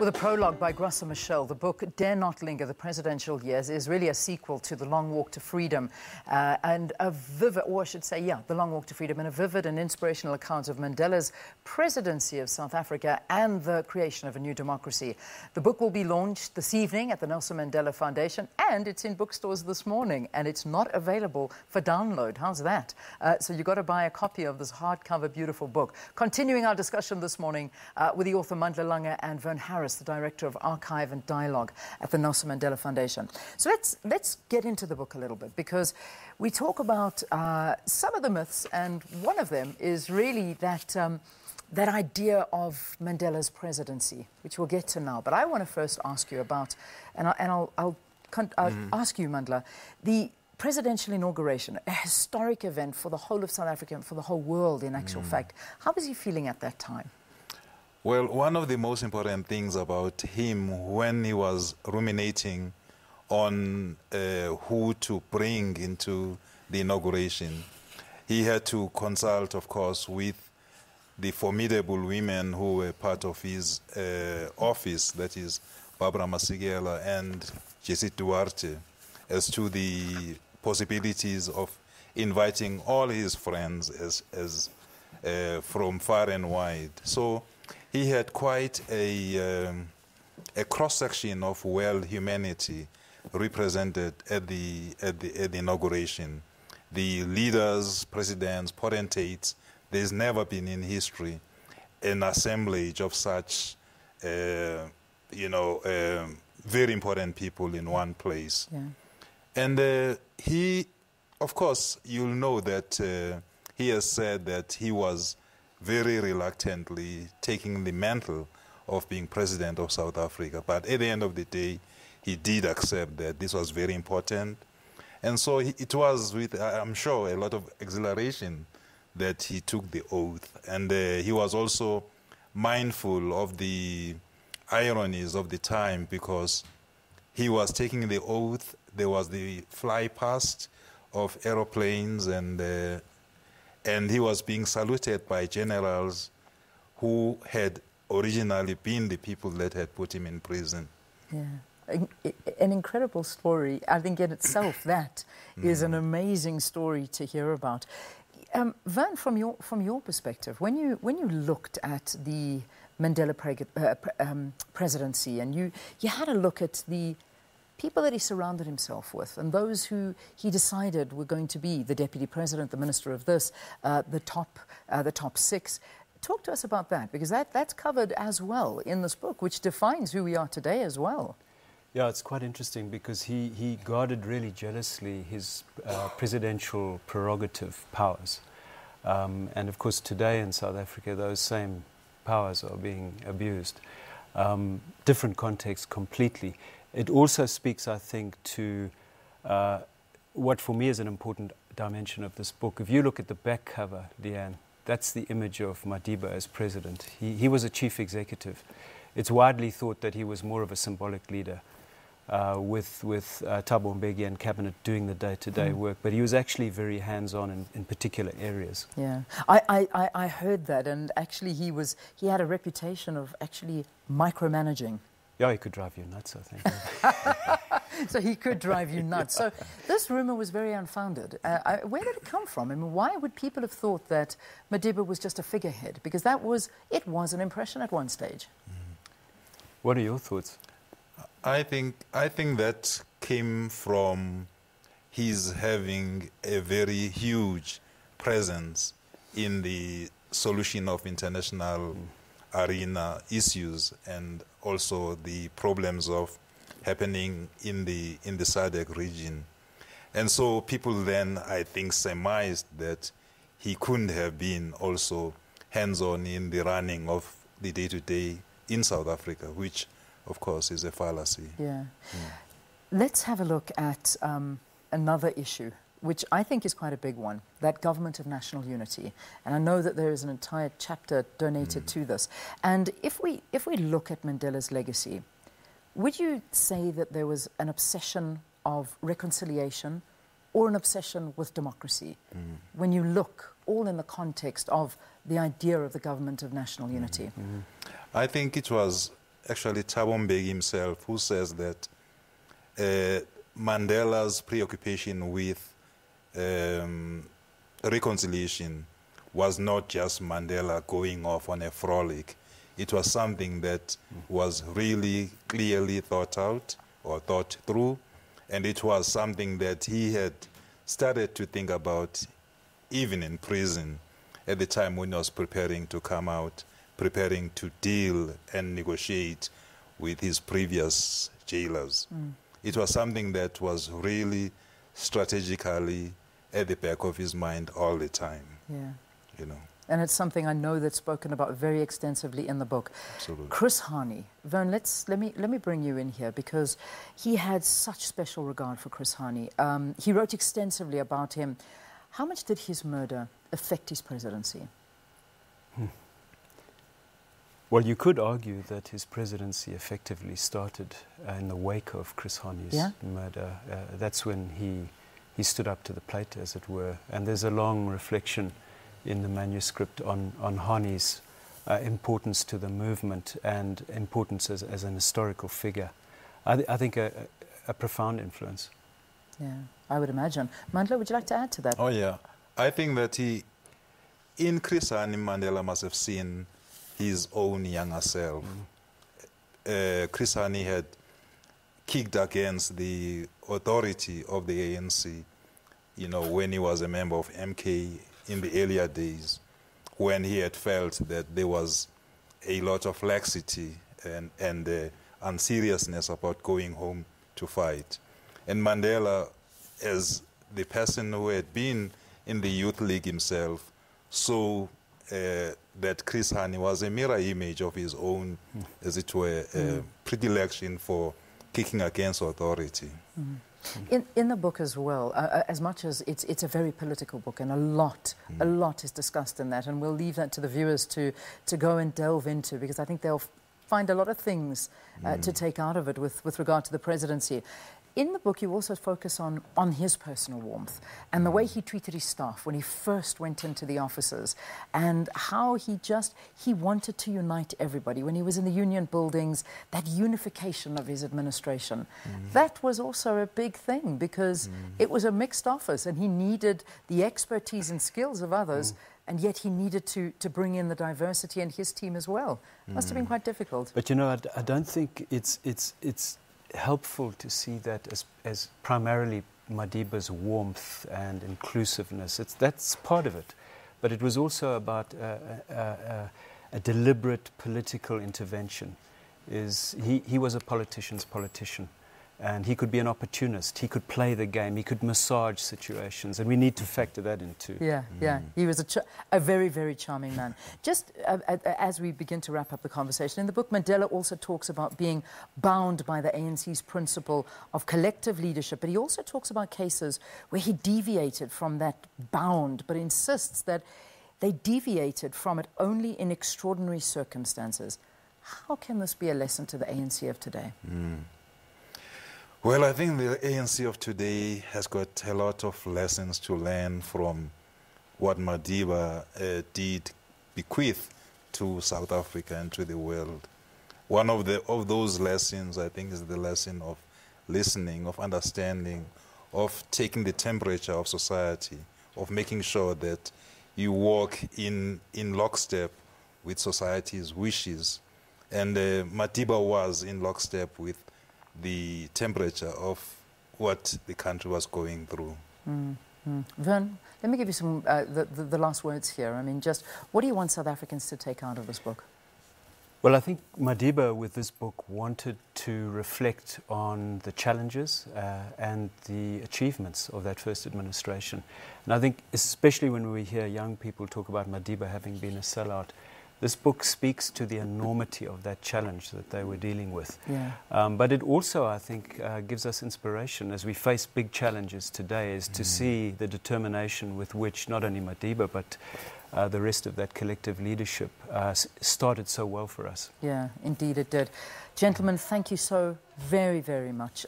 With a prologue by Grassa Michel, the book Dare Not Linger, The Presidential Years, is really a sequel to The Long Walk to Freedom and a vivid, or I should say, The Long Walk to Freedom, and a vivid and inspirational account of Mandela's presidency of South Africa and the creation of a new democracy. The book will be launched this evening at the Nelson Mandela Foundation, and it's in bookstores this morning, and it's not available for download. How's that? So you've got to buy a copy of this hardcover, beautiful book. Continuing our discussion this morning with the author Mandla Langa and Verne Harris, the Director of Archive and Dialogue at the Nelson Mandela Foundation. So let's get into the book a little bit, because we talk about some of the myths, and one of them is really that that idea of Mandela's presidency, which we'll get to now. But I want to first ask you about, I'll ask you, Mandla, the presidential inauguration, a historic event for the whole of South Africa and for the whole world, in actual fact. How was he feeling at that time? Well, one of the most important things about him when he was ruminating on who to bring into the inauguration, he had to consult, of course, with the formidable women who were part of his office, that is Barbara Masekela and Jessie Duarte, as to the possibilities of inviting all his friends as from far and wide. So he had quite a cross-section of world humanity represented at the inauguration. The leaders, presidents, potentates. There's never been in history an assemblage of such, very important people in one place. Yeah. And he, of course, you'll know that he has said that he was very reluctantly taking the mantle of being president of South Africa. But at the end of the day, he did accept that this was very important. And so it was with, I'm sure, a lot of exhilaration that he took the oath. And he was also mindful of the ironies of the time, because he was taking the oath. There was the fly past of aeroplanes, and he was being saluted by generals who had originally been the people that had put him in prison. Yeah. An incredible story. I think in itself that is an amazing story to hear about. Verne, from your perspective, when you looked at the Mandela presidency, and you had a look at the people that he surrounded himself with, and those who he decided were going to be the deputy president, the minister of this, the top six. Talk to us about that, because that's covered as well in this book, which defines who we are today as well. Yeah, it's quite interesting, because he guarded really jealously his presidential prerogative powers. And of course today in South Africa those same powers are being abused. Different context completely. It also speaks, I think, to what for me is an important dimension of this book. If you look at the back cover, Deanne, that's the image of Madiba as president. He was a chief executive. It's widely thought that he was more of a symbolic leader, with Thabo Mbeki and cabinet doing the day-to-day work, but he was actually very hands-on in particular areas. Yeah, I heard that, and actually he had a reputation of actually micromanaging. Yeah, he could drive you nuts, I think. So he could drive you nuts. So this rumor was very unfounded. Where did it come from? I mean, why would people have thought that Madiba was just a figurehead? Because it was an impression at one stage. What are your thoughts? I think that came from his having a very huge presence in the solution of international arena issues, and also the problems of happening in the SADC region. And so people then, I think, surmised that he couldn't have been also hands-on in the running of the day-to-day in South Africa, which of course is a fallacy. Yeah. Let's have a look at another issue, which I think is quite a big one, that government of national unity. And I know that there is an entire chapter donated to this. And if we look at Mandela's legacy, would you say that there was an obsession of reconciliation or an obsession with democracy, when you look all in the context of the idea of the government of national unity? I think it was actually Thabo Mbeki himself, who says that Mandela's preoccupation with reconciliation was not just Mandela going off on a frolic. It was something that was really clearly thought out or thought through, and it was something that he had started to think about even in prison at the time when he was preparing to come out, preparing to deal and negotiate with his previous jailers. It was something that was really strategically at the back of his mind all the time. Yeah. You know. And it's something I know that's spoken about very extensively in the book. Absolutely. Chris Hani, Verne, let me bring you in here because he had such special regard for Chris Hani. He wrote extensively about him. How much did his murder affect his presidency? Well, you could argue that his presidency effectively started in the wake of Chris Hani's murder. That's when he stood up to the plate, as it were. And there's a long reflection in the manuscript on Hani's importance to the movement and importance as an historical figure. I think a profound influence. Yeah, I would imagine. Mandla, would you like to add to that? Oh, yeah. I think that in Chris Hani, Mandela must have seen his own younger self. Chris Hani had kicked against the authority of the ANC, you know, when he was a member of MK in the earlier days, when he had felt that there was a lot of laxity and unseriousness about going home to fight. And Mandela, as the person who had been in the Youth League himself, saw that Chris Hani was a mirror image of his own, as it were, predilection for kicking against authority. In the book as well, as much as it's a very political book, and a lot is discussed in that, and we'll leave that to the viewers to go and delve into, because I think they'll find a lot of things to take out of it with regard to the presidency. In the book, you also focus on his personal warmth and the way he treated his staff when he first went into the offices, and how he wanted to unite everybody. When he was in the union buildings, that unification of his administration, that was also a big thing, because it was a mixed office and he needed the expertise and skills of others, and yet he needed to bring in the diversity in his team as well. Must have been quite difficult. But you know, I don't think it's helpful to see that as primarily Madiba's warmth and inclusiveness. That's part of it. But it was also about a deliberate political intervention. He was a politician's politician, and he could be an opportunist. He could play the game. He could massage situations, and we need to factor that in too. Yeah. He was a very, very charming man. Just as we begin to wrap up the conversation, in the book, Mandela also talks about being bound by the ANC's principle of collective leadership, but he also talks about cases where he deviated from that bound, but insists that they deviated from it only in extraordinary circumstances. How can this be a lesson to the ANC of today? Well, I think the ANC of today has got a lot of lessons to learn from what Madiba did bequeath to South Africa and to the world. One of those lessons, I think, is the lesson of listening, of understanding, of taking the temperature of society, of making sure that you walk in lockstep with society's wishes. And Madiba was in lockstep with the temperature of what the country was going through. Verne, let me give you some the last words here. I mean, just what do you want South Africans to take out of this book? Well, I think Madiba, with this book, wanted to reflect on the challenges and the achievements of that first administration. And I think, especially when we hear young people talk about Madiba having been a sellout, this book speaks to the enormity of that challenge that they were dealing with. But it also, I think, gives us inspiration as we face big challenges today, is to see the determination with which not only Madiba, but the rest of that collective leadership started so well for us. Yeah, indeed it did. Gentlemen, thank you so very, very much.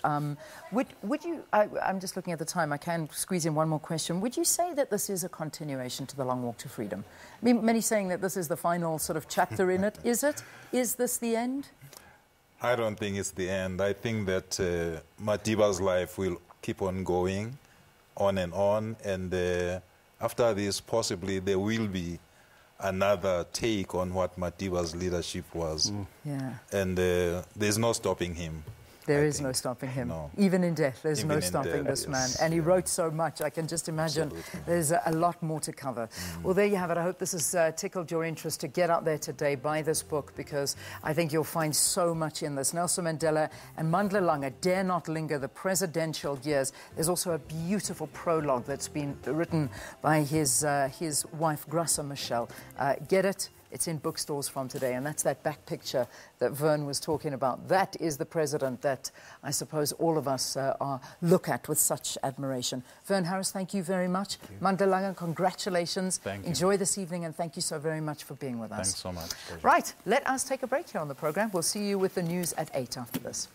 Would you, I'm just looking at the time, I can squeeze in one more question. Would you say that this is a continuation to the Long Walk to Freedom? I mean, many saying that this is the final sort of chapter in it. Is it? Is this the end? I don't think it's the end. I think that Madiba's life will keep on going, on, and after this, possibly there will be another take on what Madiba's leadership was. Yeah. And there's no stopping him. There is no stopping him. No. Even in death, there's Even no in stopping death, this man. yes. And he wrote so much, I can just imagine Absolutely. there's a lot more to cover. Well, there you have it. I hope this has tickled your interest to get out there today, buy this book, because I think you'll find so much in this. Nelson Mandela and Mandla Langa, Dare Not Linger, the Presidential Years. There's also a beautiful prologue that's been written by his wife, Graça Michel. Get it? It's in bookstores from today, and that's that back picture that Verne was talking about. That is the president that I suppose all of us look at with such admiration. Verne Harris, thank you very much. Mandla Langa, congratulations. Thank you. Enjoy this evening, and thank you so very much for being with us. Thanks so much. Right, let us take a break here on the program. We'll see you with the news at 8 after this.